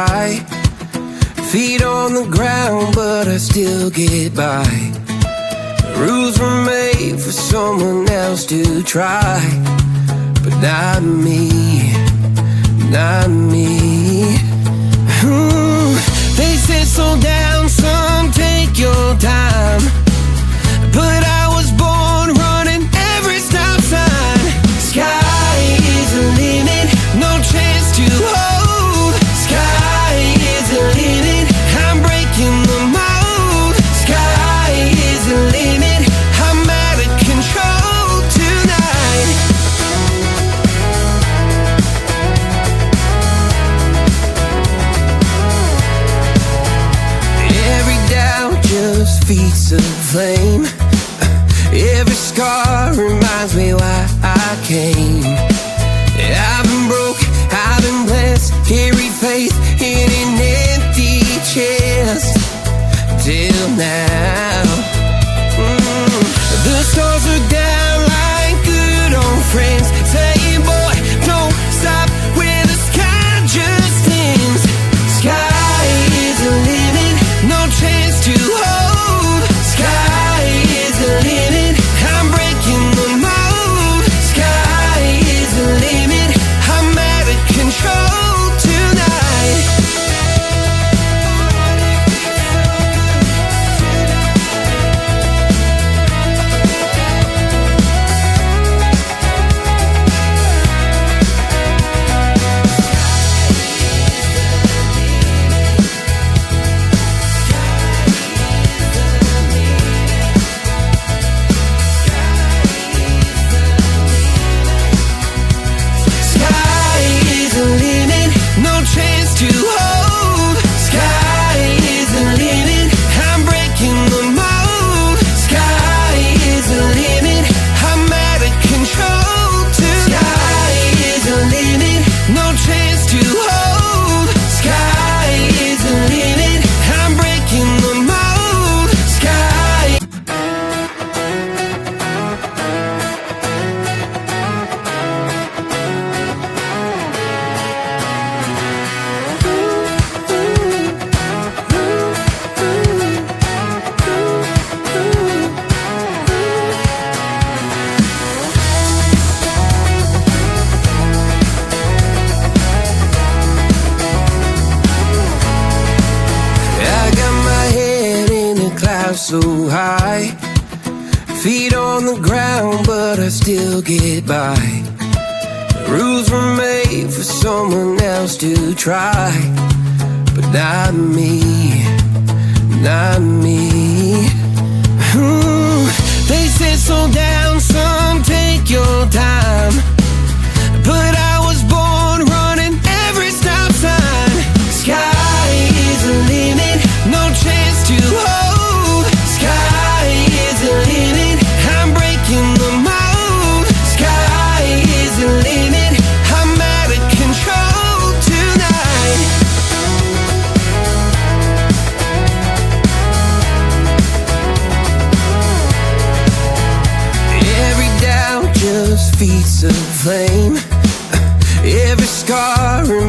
high, feet on the ground, but I still get by. Rules were made for someone else to try, but not me, not me. They said slow down, son, take your time, but I was born running every stop sign. Sky is the limit, no chance to hold. Sky is the limit, I'm breaking the mold. Sky is the limit, I'm out of control tonight. Every doubt just feeds the flame. Every scar reminds me why I came. I've been broke, I've been blessed, carried faith in an empty chest till now. The stars are down like good old friends, saying, boy, don't stop where the sky just ends. Sky is the limit, no chance to hold. Sky is the limit, I'm breaking the mold. Sky is the limit, I'm out of control tonight. Sky is the limit, no chance to hold. Sky is the limit, I'm breaking the mold. Sky is the limit, I'm out of control tonight. Sky is the limit, no chance to hold. Sky is the limit, I'm breaking the mold. Sky. I got my head in the clouds so high, feet on the ground, but I still get by. Rules were made for someone else to try, but not me, not me. They said slow down, son, take your time, but I was born running every stop sign. Sky is the limit, no chance to hold. Sky is the limit, I'm breaking the mold. Sky is the limit, I'm out of control tonight. Every doubt just feeds the flame. Every scar reminds